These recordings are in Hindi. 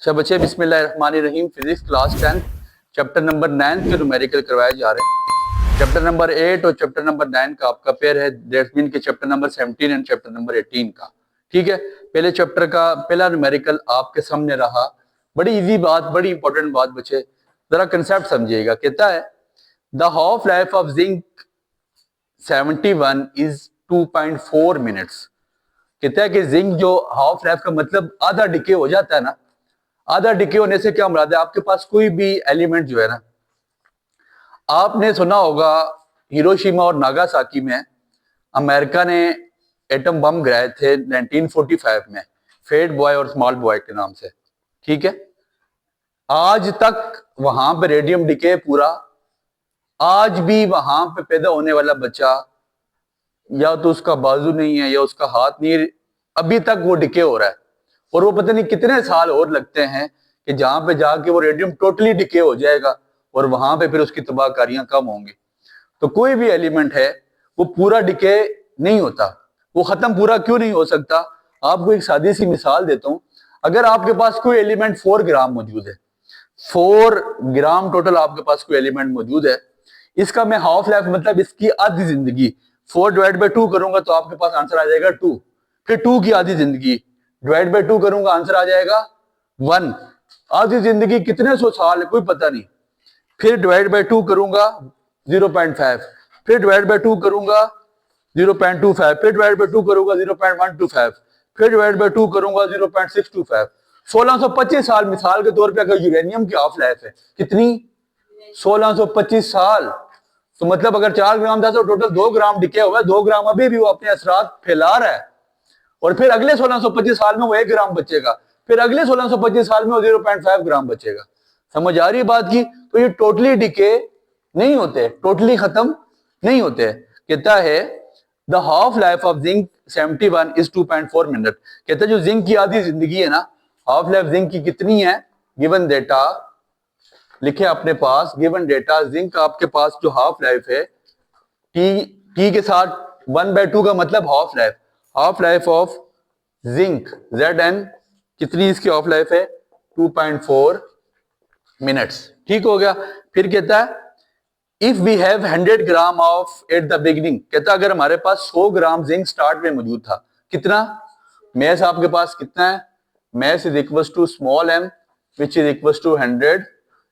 अच्छा बच्चे, बिस्मिल्लाहिर्रहमानिर्रहीम। फिजिक्स क्लास 10 चैप्टर नंबर 9 के न्यूमेरिकल करवाए जा रहे हैं। चैप्टर नंबर 8 और चैप्टर नंबर 9 का आपका पेयर है, दैट मीन के chapter number 17 and chapter number 18 का। ठीक है, पहले चैप्टर का पहला न्यूमेरिकल आपके सामने रहा। बड़ी इजी बात, बड़ी इंपॉर्टेंट बात बच्चे, जरा कंसेप्ट समझिएगा। कहता है the half life of zinc 71 is 2.4 minutes. कहता है कि जिंक जो हाफ लाइफ का मतलब आधा डिके हो जाता है ना, आधा डिके होने से क्या मुराद है, आपके पास कोई भी एलिमेंट जो है ना, आपने सुना होगा हिरोशिमा और नागासाकी में अमेरिका ने एटम बम गिराए थे 1945 में, फेट बॉय और स्मॉल बॉय के नाम से। ठीक है, आज तक वहां पे रेडियम डिके पूरा, आज भी वहां पे पैदा होने वाला बच्चा या तो उसका बाजू नहीं है या उसका हाथ नहीं है, अभी तक वो डिके हो रहा है। और वो पता नहीं कितने साल और लगते हैं कि जहां पे जाके वो रेडियम टोटली डिके हो जाएगा और वहां पे फिर उसकी तबाहकारियां कम होंगी। तो कोई भी एलिमेंट है वो पूरा डिके नहीं होता। वो खत्म पूरा क्यों नहीं हो सकता? आपको एक सादी सी मिसाल देता हूं। अगर आपके पास कोई एलिमेंट 4 ग्राम मौजूद है, 4 ग्राम टोटल आपके पास कोई एलिमेंट मौजूद है, इसका मैं हाफ लाइफ मतलब इसकी आधी जिंदगी 4 डिवाइड बाई 2 करूंगा तो आपके पास आंसर आ जाएगा 2। फिर 2 की आधी जिंदगी डिवाइड बाई 2 करूंगा, आंसर आ जाएगा 1। आधी जिंदगी कितने सौ साल है कोई पता नहीं। फिर डिवाइड बाई 2 करूंगा 0.5, फिर डिवाइड बाई 2 करूंगा 0.25, फिर डिवाइड बाई 2 करूंगा 0.125, फिर डिवाइड बाई 2 करूंगा 0.625। 1625 साल मिसाल के तौर पे अगर यूरेनियम की हाफ लाइफ है कितनी, 1625 साल। तो मतलब अगर 4 ग्राम था तो टोटल 2 ग्राम डिके हुआ है, 2 ग्राम अभी भी वो अपने असरात फैला रहा है। और फिर अगले 1625 साल में वो 1 ग्राम बचेगा, फिर अगले 1625 साल में वो 0.5 ग्राम बचेगा। समझ आ रही बात की? तो ये टोटली डिके नहीं होते, टोटली खत्म नहीं होते। कहता है the half life of zinc 71 is 2.4 minute. कहता है जो जिंक की आधी जिंदगी है ना, हाफ लाइफ जिंक की कितनी है? गिवन डेटा लिखे अपने पास, गिवन डेटा जिंक आपके पास जो हाफ लाइफ है टी के साथ 1/2 का मतलब half life of zinc Zn कितनी इसकी हाफ लाइफ है? 2.4 मिनट्स। ठीक हो गया। फिर कहता है if we have 100 gram of at the beginning. कहता है अगर हमारे पास 100 ग्राम जिंक स्टार्ट में मौजूद था, कितना मैस आपके पास कितना है? Mass is equal to small m which is equal to 100।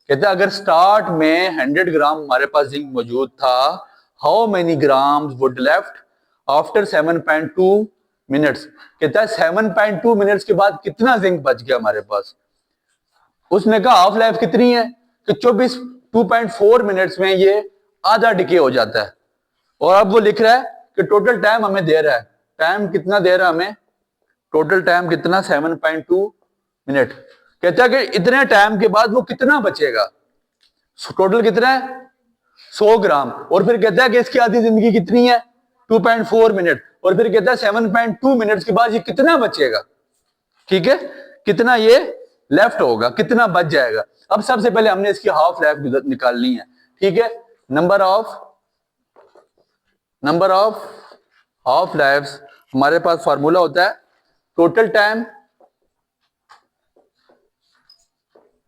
कहता है अगर स्टार्ट में 100 ग्राम हमारे पास जिंक मौजूद था, how many grams would left after 7.2 minutes. कहता है 7.2 मिनट्स के बाद कितना जिंक बच गया हमारे पास? उसने कहा हाफ लाइफ कितनी है कि 2.4 मिनट्स में ये आधा डिके हो जाता है। और अब वो लिख रहा है कि टोटल टाइम हमें दे रहा है, टाइम कितना दे रहा है हमें? टोटल टाइम कितना? 7.2 मिनट। कहता है कि इतने टाइम के बाद वो कितना बचेगा? टोटल कितना है? 100 ग्राम। और फिर कहता है कि इसकी आधी जिंदगी कितनी है? 2.4 मिनट। और फिर कहता है 7.2 मिनट्स के बाद ये कितना बचेगा? ठीक है, कितना ये लेफ्ट होगा, कितना बच जाएगा। अब सबसे पहले हमने इसकी हाफ लाइफ निकालनी है। ठीक है, नंबर ऑफ हाफ लाइफ हमारे पास फार्मूला होता है total time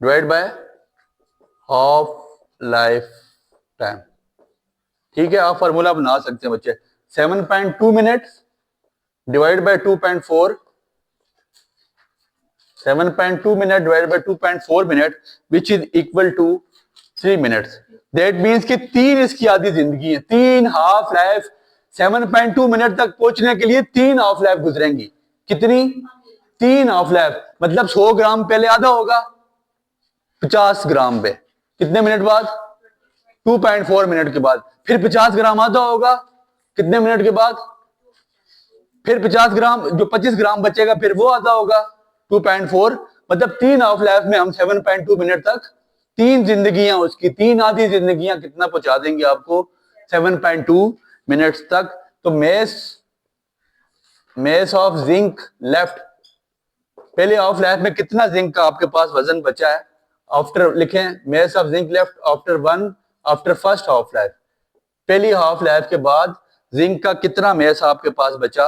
divide by half life time. ठीक है, आप फार्मूला बना सकते हैं बच्चे। 7.2 minutes divide by 2.4, 7.2 minute divide by 2.4 minute which is equal to 3 minutes. That means कि 3 इसकी आधी जिंदगी है, 3 हाफ लाइफ। 7.2 मिनट तक पहुंचने के लिए 3 हाफ लाइफ गुजरेंगी। कितनी? 3 हाफ लाइफ। मतलब 100 ग्राम पहले आधा होगा 50 ग्राम पे, कितने मिनट बाद? 2.4 मिनट के बाद। फिर 50 ग्राम आधा होगा कितने मिनट के बाद? फिर 50 ग्राम, जो 25 ग्राम बचेगा फिर वो आधा होगा 2.4। मतलब 3 हाफ लाइफ में हम 7.2 मिनट तक 3 जिंदगियां, उसकी 3 आधी जिंदगियां कितना पहुंचा देंगे आपको? 7.2 मिनट्स तक। तो मेस ऑफ जिंक लेफ्ट, पहले हाफ लाइफ में कितना जिंक का आपके पास वजन बचा है? आफ्टर लिखें mess of zinc left after first half life. पहली हाफ लाइफ के बाद जिंक का कितना मेस आपके पास बचा?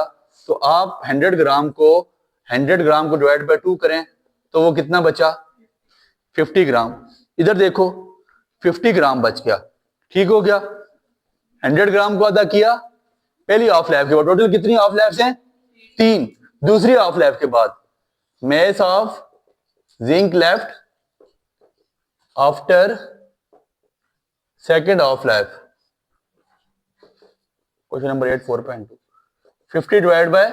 तो आप 100 ग्राम को डिवाइड बाय 2 करें तो वो कितना बचा 50 ग्राम। इधर देखो 50 ग्राम बच गया, ठीक हो गया। 100 ग्राम को अदा किया पहली हाफ लाइफ के बाद। टोटल कितनी हाफ लाइफ हैं? 3। दूसरी हाफ लाइफ के बाद mass of zinc left after second half life. Question number 8 4.2 50 divide by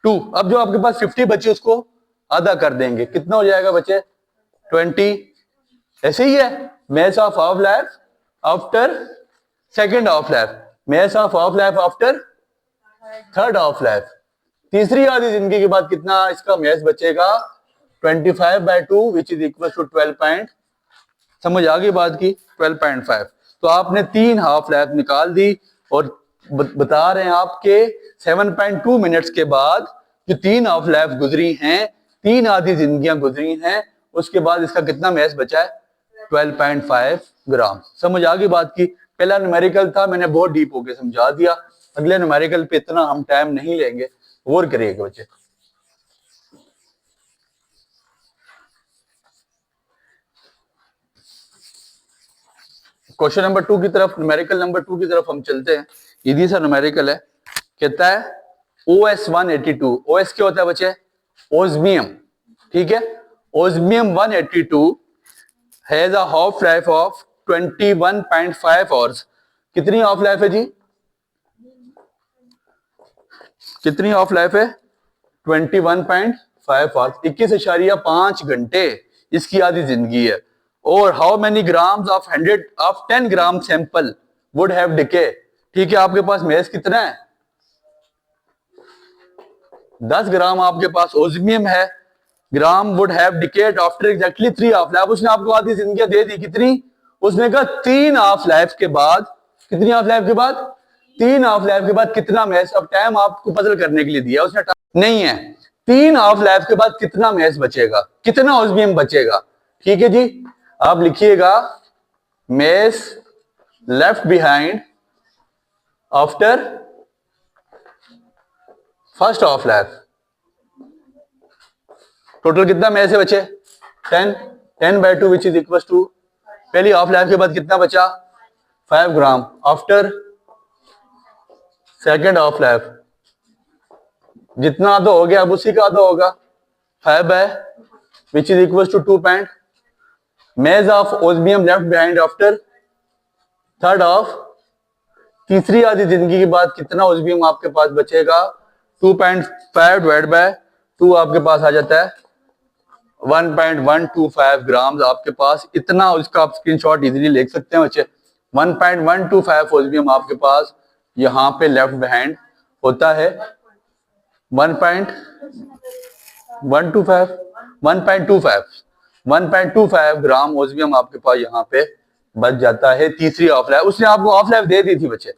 2। अब जो आपके पास 50 बचे उसको आधा कर देंगे, कितना हो जाएगा बचे 20। ऐसे ही है mass of half life after second half life, mass of half life after third half life. तीसरी आधी जिंदगी के बाद कितना इसका mass बचेगा 25/2 विच इज इक्वल टू 12 समझ आ गई बात की 12.5। तो आपने 3 हाफ लाइफ निकाल दी और बता रहे हैं आपके 7.2 मिनट्स के बाद जो 3 हाफ लाइफ गुजरी हैं, 3 आधी जिंदगियां गुजरी हैं, उसके बाद इसका कितना मैस बचा है 12.5 ग्राम। समझ आ गई बात की। पहला न्यूमेरिकल था, मैंने बहुत डीप होके समझा दिया। अगले न्यूमेरिकल पे इतना हम टाइम नहीं लेंगे, गौर करिएगा बच्चे। क्वेश्चन नंबर 2 की तरफ, न्यूमेरिकल नंबर 2 की तरफ हम चलते हैं। इजी सा न्यूमेरिकल है, कहता है OS 182। OS क्या होता है बच्चे? ओस्मियम, ठीक है। Osmium 182 has a half life of 21.5 hours. कितनी हाफ लाइफ है जी? कितनी हाफ लाइफ है 21.5 आवर्स, 21.5 घंटे इसकी आधी जिंदगी है। और how many grams of 10 gram sample would have decay. ठीक है, आपके पास मेस कितना है 10 ग्राम आपके पास ओस्मियम है। Gram would have decayed after exactly 3 half life. उसने आपको आधी जिंदगी दे दी, कितनी? उसने कहा 3 हाफ लाइफ के बाद। कितनी हाफ लाइफ के बाद? 3 हाफ लाइफ के बाद कितना मैच। अब टाइम आपको पजल करने के लिए दिया उसने, नहीं है। 3 हाफ लाइफ के बाद कितना मैच बचेगा, कितना ओस्मियम बचेगा। ठीक है जी, आप लिखिएगा match left behind after first half life. Total कितना मैच से बचे 10/2 विच इज इक्वल टू पहली हाफ लाइफ के बाद कितना बचा 5 ग्राम आफ्टर सेकेंड हाफ लाइफ। जितना आधा हो गया अब उसी का आधा होगा 5 है which is equal to 2. Mass of osmium left behind after third half. तीसरी आधी जिंदगी के बाद कितना ओस्मियम आपके पास बचेगा 2.5 डिवाइड बाय 2 आपके पास आ जाता है 1.125 ग्राम आपके पास। इतना उसका आप स्क्रीनशॉट इजीली ले सकते हैं बच्चे। 1.125 ओस्मियम आपके पास यहाँ पे लेफ्ट बिहाइंड होता है। 1.25 ग्राम ओस्मियम आपके पास यहाँ पे बच जाता है तीसरी हाफ लाइफ। उसने आपको हाफ लाइफ दे दी थी बच्चे।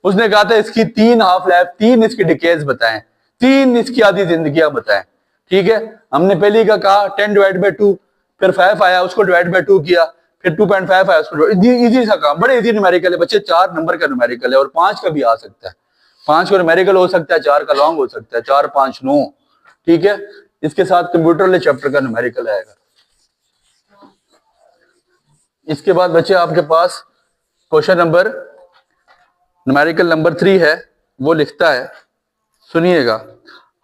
उसने कहा था इसकी 3 हाफ लाइफ, 3 इसकी डिकेज बताएं, 3 इसकी आधी जिंदगियां बताएं। ठीक है, हमने पहले का कहा 10 डिवाइड बाय 2, फिर 5 आया उसको डिवाइड बाय 2 किया, फिर 2.5 आया उसको। इजी सा काम, बड़े इजी न्यूमेरिकल है बच्चे। 4 नंबर का न्यूमेरिकल है और 5 का भी आ सकता है। 5 का न्यूमेरिकल हो सकता है, 4 का लॉन्ग हो सकता है, 4 5 9। ठीक है, इसके साथ कंप्यूटर वाले चैप्टर का न्यूमेरिकल आएगा। इसके बाद बच्चे आपके पास क्वेश्चन नंबर न्यूमेरिकल नंबर 3 है, वो लिखता है, सुनिएगा।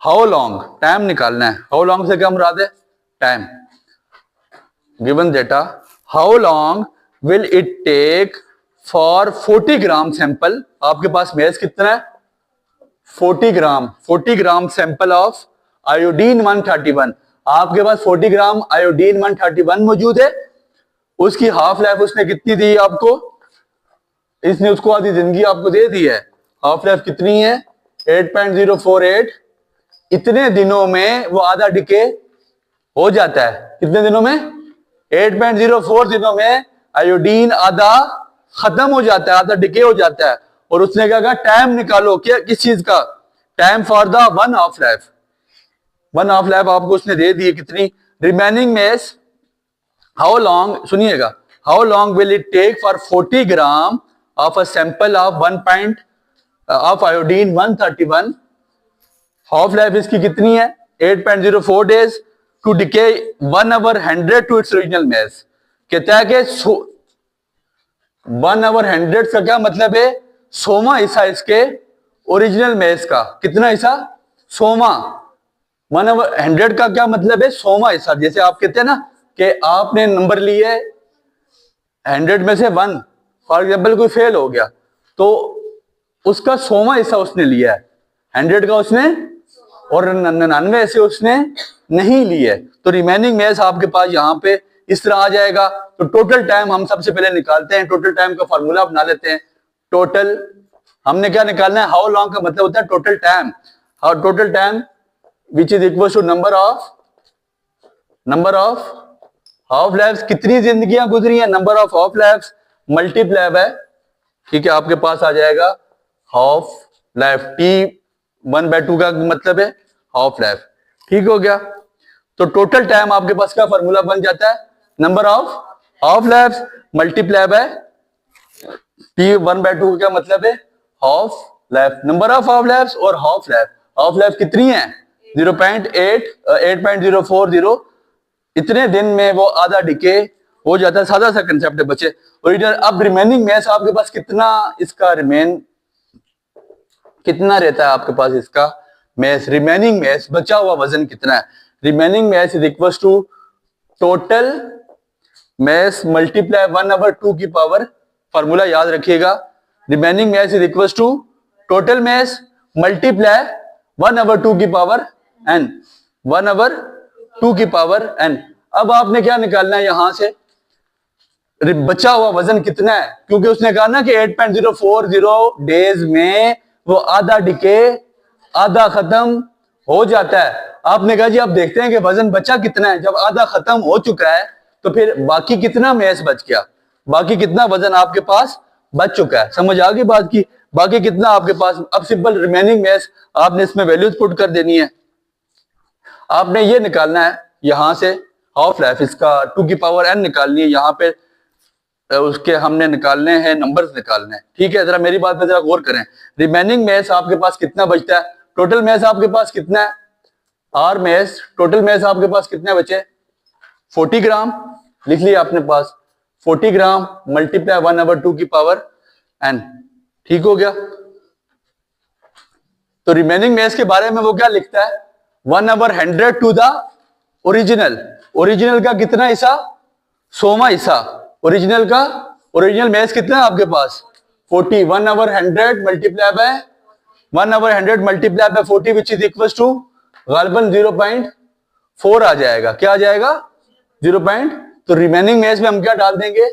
हाउ लॉन्ग, टाइम निकालना है। हाउ लॉन्ग से क्या मुराद है time. Given data how long will it take for 40 gram sample. आपके पास मेज कितना है 40 gram. 40 gram sample of iodine 131। आपके पास 40 ग्राम आयोडीन 131 मौजूद है। उसकी हाफ लाइफ उसने कितनी दी आपको, इसने उसको आधी जिंदगी आपको दे दी है। हाफ लाइफ कितनी है 8.048। इतने दिनों में वो आधा डिके हो जाता है। कितने दिनों में 8.04 दिनों में आयोडीन आधा खत्म हो जाता है, आधा डिके हो जाता है। और उसने क्या कहा टाइम निकालो, क्या किस चीज का, time for the 1 half life. 1 half life आपको उसने दे दी है कितनी। रिमेनिंग मेस हाउ लॉन्ग, सुनिएगा, how long will it take for 40 gram of a sample of 1 of iodine 131। Half life इसकी कितनी है 8.04 days. To decay 1 over 100 to its original mass. कहता है कि 1 आवर 100 का क्या मतलब है? 100वां हिस्सा इसके ओरिजिनल मास का। कितना हिस्सा? 100वां। 1 आवर 100 का क्या मतलब है? 100वां हिस्सा। जैसे आप कहते हैं ना कि आपने नंबर लिए 100 में से 1, फॉर एग्जाम्पल कोई फेल हो गया तो उसका 100वां हिस्सा उसने लिया है, 100 का उसने, और 99 से उसने नहीं लिया है। तो रिमेनिंग मास आपके पास यहाँ पे इस तरह आ जाएगा। तो टोटल टाइम हम सबसे पहले निकालते हैं, टोटल टाइम का फॉर्मूला बना लेते हैं। टोटल हमने क्या निकालना है? हाउ लॉन्ग का मतलब होता है total time. Total time which is equal to number of half lives. कितनी जिंदगियां गुजरी हैं? Number of half lives multiply by, ठीक है, आपके पास आ जाएगा हाफ लाइफ। T1/2 का मतलब है हाफ लाइफ। ठीक हो गया। तो टोटल टाइम आपके पास का फॉर्मूला बन जाता है number of half lives multiply by T1/2 का मतलब है half life. Number of half lives और हाफ लाइफ कितनी है? 8.040। इतने दिन में वो आधा डिके हो जाता है। सादा सा कंसेप्ट है बच्चे। ओरिजिनल। अब रिमेनिंग मास आपके पास कितना इसका कितना रहता है आपके पास इसका मास? रिमेनिंग मास, बचा हुआ वजन कितना है? Remaining mass is equal to total mass multiply 1/2 की पावर। फॉर्मूला याद रखिएगा। Remaining mass is equal to total mass multiply 1/2 की पावर n, 1/2 की पावर n। अब आपने क्या निकालना है यहां से? बचा हुआ वजन कितना है? क्योंकि उसने कहा ना कि 8.040 डेज में वो आधा डिके, आधा खत्म हो जाता है। आपने कहा जी अब देखते हैं कि वजन बचा कितना है। जब आधा खत्म हो चुका है तो फिर बाकी कितना मास बच गया? बाकी कितना वजन आपके पास बच चुका है? समझ आ गई बात की? बाकी कितना आपके पास? अब सिंपल रिमेनिंग मास आपने इसमें वैल्यूज पुट कर देनी है। आपने ये निकालना है यहां से हाफ लाइफ, इसका 2 की पावर n निकालनी है। यहाँ पे उसके हमने निकालने हैं, नंबर्स निकालने हैं। ठीक है, जरा मेरी बात पे जरा गौर करें। रिमेनिंग मास आपके पास कितना बचता है? टोटल मास आपके पास कितना है? आर मास, टोटल मास आपके पास कितने बचे? 40 ग्राम। लिख लिया आपने पास 40 ग्राम मल्टीप्लाई 1/2 की पावर n। ठीक हो गया। तो रिमेनिंग मास के बारे में वो क्या लिखता है? 1/100 टू द ओरिजिनल। ओरिजिनल का कितना हिस्सा? 100वां हिस्सा। ओरिजिनल का ओरिजिनल मास कितना है आपके पास? 40। 1/100 multiply by 1/100 multiply by 40 which is equal to गालिबन 0.4 आ जाएगा। क्या आ जाएगा? 0. तो रिमेनिंग मास में हम क्या डाल देंगे?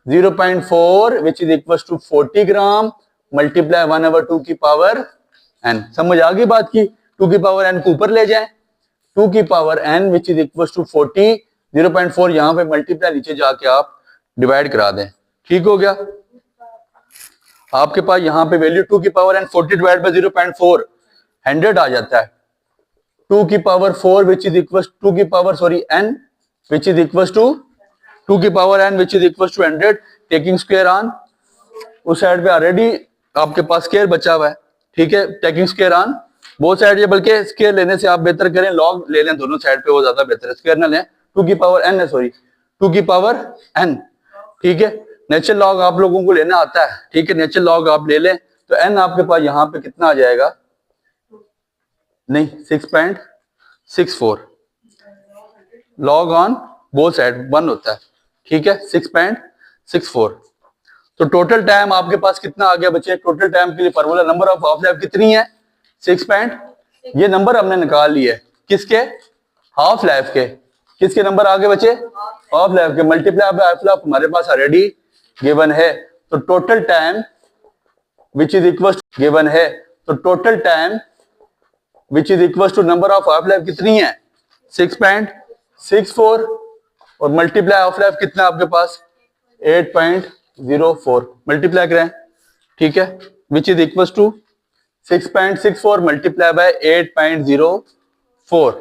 0.4 which is equal to 40 gram multiply 1/2 की पावर n। समझ आ गई बात की? 2 की पावर n को ऊपर ले जाएं, 2 की power n which is equal to 40, 0.4 यहां पे मल्टीप्लाई नीचे जाके आप डिवाइड करा दें। ठीक हो गया। आपके पास यहां पे वैल्यू 2 की पावर n 40 डिवाइड बाय 0.4 100 आ जाता है। 2 की पावर 4 विच इज इक्वल 2 की power sorry n which is equal to 2 की power n which is equal to 100 taking square on. उस साइड पे ऑलरेडी आपके पास स्क्वायर बचा हुआ है। ठीक है, taking square on both side. ये बल्कि स्क्वायर लेने से आप बेहतर करें लॉग ले लें दोनों साइड पे, वो ज्यादा बेहतर है। स्क्वायर ना लें। 2 की पावर n है, सॉरी 2 की पावर n। ठीक है, नेचुरल लॉग आप लोगों को लेना आता है। ठीक है, नेचुरल लॉग आप ले लें तो n आपके पास यहाँ पे कितना आ जाएगा? नहीं, 6.64 लॉग ऑन बोथ साइड 1 होता है। ठीक है, 6.64। तो टोटल टाइम आपके पास कितना आ गया बच्चे? टोटल टाइम के लिए formula number of half life कितनी है? 6. ये नंबर हमने निकाल लिए किसके? हाफ लाइफ के। किसके नंबर आगे बचे? हाफ लाइफ के। मल्टीप्लाई बाय हाफ लाइफ हमारे पास ऑलरेडी गिवन है। तो total time which is equal given है। तो total time which is equal to number of half life कितनी है? 6.64 और मल्टीप्लाई हाफ लाइफ कितना आपके पास? 8.04 मल्टीप्लाई करें। ठीक है, which is equal to 6.64 multiply by 8.04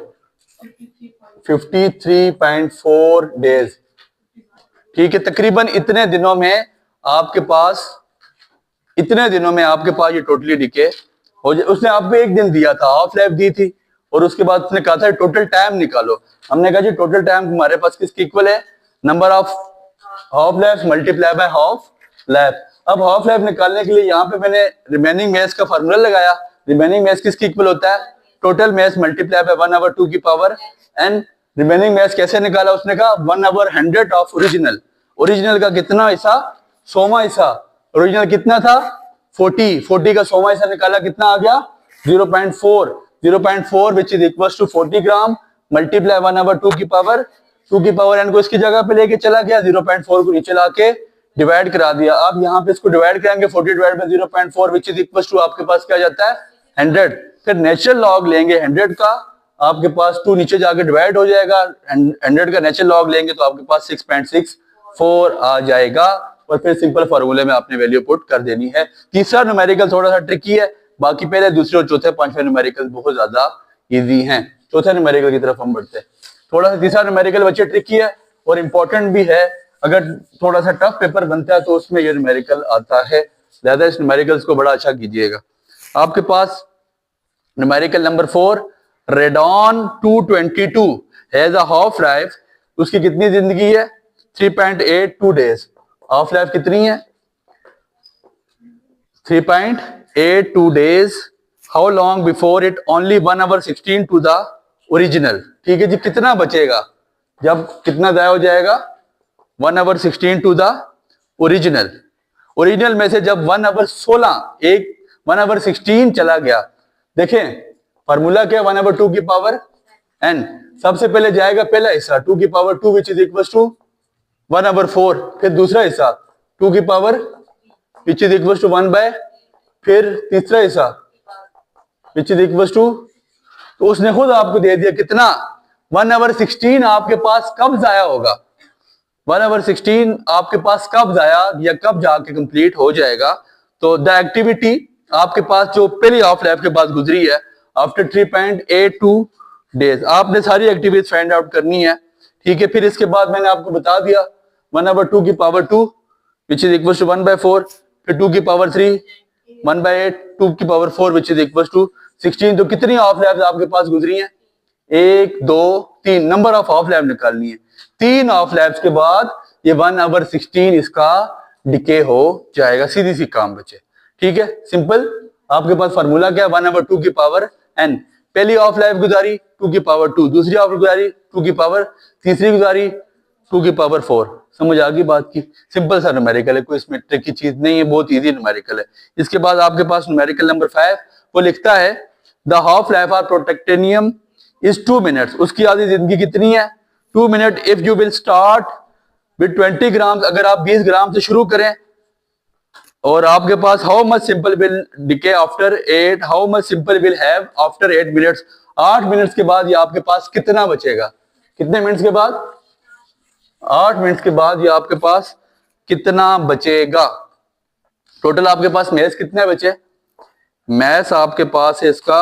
53.4 days. ठीक है, तकरीबन इतने दिनों में आपके पास ये टोटली डिके हो जाए। उसने आपको एक दिन दिया था, हाफ लाइफ दी थी, और उसके बाद उसने कहा था टोटल टाइम निकालो। हमने कहा जी टोटल टाइम हमारे पास किसके इक्वल है, number of half life multiply by half life. अब हाफ लाइफ निकालने के लिए यहाँ पे मैंने रिमेनिंग मैथ्स का फार्मूला लगाया। रिमेनिंग मैथ्स किसके इक्वल होता है, टोटल मैथ्स मल्टीप्लाई बाय 1/2 की पावर n। रिमेनिंग मैथ्स कैसे निकाला, उसने कहा 1/100 ऑफ ओरिजिनल। ओरिजिनल का कितना हिस्सा, 100वां हिस्सा। ओरिजिनल कितना था 40 का 100वां हिस्सा निकाला, कितना आ गया 0.4 which is equal to 40 gram multiply 1/2 की पावर 2 की पावर n को इसकी जगह पे लेके चला गया, 0.4 को नीचे लाके डिवाइड करा दिया। अब यहाँ पे इसको डिवाइड करेंगे 40 divide by 0.4 which is equal to आपके पास क्या जाता है 100। फिर नेचुरल लॉग लेंगे 100 का, आपके पास 2 नीचे जाके डिवाइड हो जाएगा। 100 का नेचुरल लॉग लेंगे तो आपके पास 6.64 आ जाएगा और फिर सिंपल फार्मूले में आपने वैल्यू पुट कर देनी है। तीसरा न्यूमेरिकल थोड़ा सा ट्रिकी है, बाकी पहले दूसरे और चौथे पांचवें न्यूमेरिकल बहुत ज्यादा इजी हैं। चौथे न्यूमेरिकल की तरफ हम बढ़ते हैं। थोड़ा सा तीसरा न्यूमेरिकल बच्चे ट्रिकी है और इंपॉर्टेंट भी है, अगर थोड़ा सा टफ पेपर बनता है तो उसमें ये न्यूमेरिकल आता है, ज्यादा इस न्यूमेरिकल्स को बड़ा अच्छा कीजिएगा। आपके पास numerical number 4, radon 222 has a half life. उसकी कितनी जिंदगी है 3.82 डेज। हाफ लाइफ कितनी है 3.82 days. How long before it only 1/16 to the original. ठीक है जी, कितना बचेगा जब कितना जाया हो जाएगा 1/16 टू द ओरिजिनल। ओरिजिनल में से जब 1/16 एक 1/16 चला गया, देखें फार्मूला क्या 1/2 की पावर n। सबसे पहले जाएगा पहला हिस्सा 2 की power 2 which is equal to 1/4। फिर दूसरा हिस्सा 2 की power which is equal to 1/, फिर तीसरा हिस्सा विच इज इक्वल टू, तो उसने खुद आपको दे दिया कितना 1/16 आपके पास कब जाया होगा। 1/16 आपके पास कब जाया या कब जाके कंप्लीट हो जाएगा। तो द एक्टिविटी आपके पास जो पहली हाफ लाइफ के बाद गुजरी है आफ्टर 3.82 डेज, आपने सारी एक्टिविटीज फाइंड आउट करनी है। ठीक है, फिर इसके बाद मैंने आपको बता दिया 1/2 की power 2 which is equal to 1/4, फिर 2 की पावर 3 1/8, 2 की power 4 which is equal to 16। तो कितनी हाफ लाइफ आपके पास गुजरी है 1 2 3, नंबर ऑफ हाफ लाइफ निकालनी है। 3 हाफ लाइफ के बाद ये 1/16 इसका डिके हो जाएगा। सीधी सी काम बचे। ठीक है, सिंपल। आपके पास फार्मूला क्या है 1/2 की पावर n। पहली हाफ लाइफ गुजारी 2 की पावर 2, दूसरी हाफ गुजारी 2 की पावर, तीसरी गुजारी 2 की पावर 4। समझ आ गई बात की। सिंपल सा न्यूमेरिकल है, कोई इसमें ट्रिकी चीज नहीं है, बहुत इजी न्यूमेरिकल है। इसके बाद आपके पास न्यूमेरिकल नंबर 5, वो लिखता है the half life of protactinium is 2 minutes. उसकी आधी जिंदगी कितनी है 2 minute. If you will start with 20 gram, अगर आप 20 ग्राम से शुरू करें, और आपके पास how much sample will decay after 8, how much sample will have after 8 minutes. 8 minutes के बाद ये आपके पास कितना बचेगा, कितने मिनट्स के बाद 8 मिनट्स के बाद ये आपके पास कितना बचेगा। टोटल आपके पास मैथ्स कितने बचे, मैथ्स आपके पास है इसका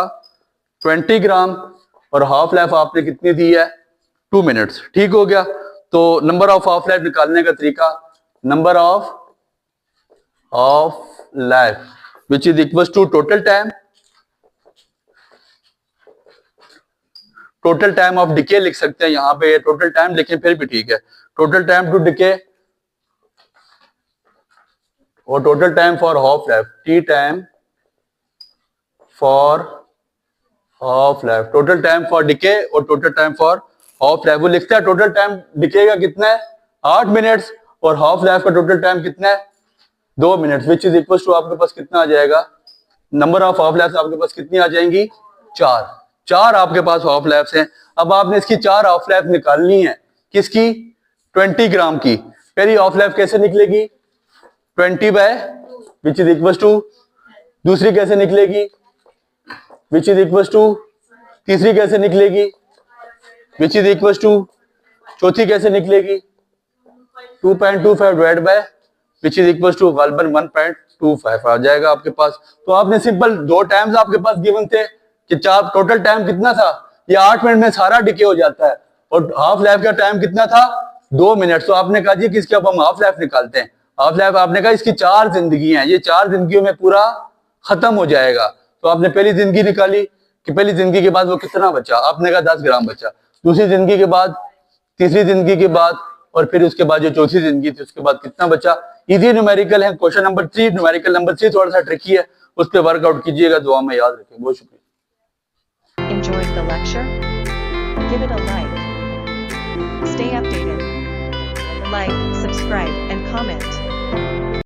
20 ग्राम और हाफ लाइफ आपने कितनी दी है 2 मिनट्स। ठीक हो गया। तो नंबर ऑफ हाफ लाइफ निकालने का तरीका, number of life which is equal to total time of decay लिख सकते हैं। यहां पे टोटल टाइम लिखें फिर भी ठीक है। टोटल टाइम टू डिके और total time for half life, T time for half life, total time for decay और total time for half life. वो लिखता है टोटल टाइम डिके का कितना है 8 मिनट्स और हाफ लाइफ का टोटल टाइम कितना है 2 minutes which is equal to आपके पास कितना आ जाएगा, नंबर ऑफ हाफ लाइफ आपके पास कितनी आ जाएंगी 4 आपके पास हाफ लाइफ हैं। अब आपने इसकी 4 हाफ लाइफ निकालनी है, किसकी 20 ग्राम की। पहली हाफ लाइफ कैसे निकलेगी 20 by which is equal to, दूसरी कैसे निकलेगी विच इज इक्वल टू, तीसरी कैसे निकलेगी विच इज इक्वल टू, चौथी कैसे निकलेगी 2.25 divide by which is equal to गालबन 1.25 आ जाएगा आपके पास। तो आपने सिंपल 2 टाइम्स आपके पास गिवन थे कि 4 टोटल टाइम कितना था, ये 8 मिनट में सारा डिके हो जाता है और हाफ लाइफ का टाइम कितना था 2 मिनट। तो आपने कहा जी कि इसके अब हम हाफ लाइफ निकालते हैं। हाफ लाइफ आपने कहा इसकी 4 जिंदगी हैं, ये 4 जिंदगियों में पूरा खत्म हो जाएगा। तो आपने पहली जिंदगी निकाली कि पहली जिंदगी के बाद वो कितना बचा, आपने कहा 10 ग्राम बचा, दूसरी जिंदगी के बाद, तीसरी जिंदगी के बाद, और फिर उसके बाद जो चौथी जिंदगी थी उसके बाद कितना बचा। इजी न्यूमेरिकल है। क्वेश्चन नंबर 3, न्यूमेरिकल नंबर 3 थोड़ा सा ट्रिकी है, उस पर वर्कआउट कीजिएगा, दुआ में याद रखें। बहुत शुक्रिया। Enjoyed the lecture? Give it a like. Stay updated. Like, subscribe, and comment.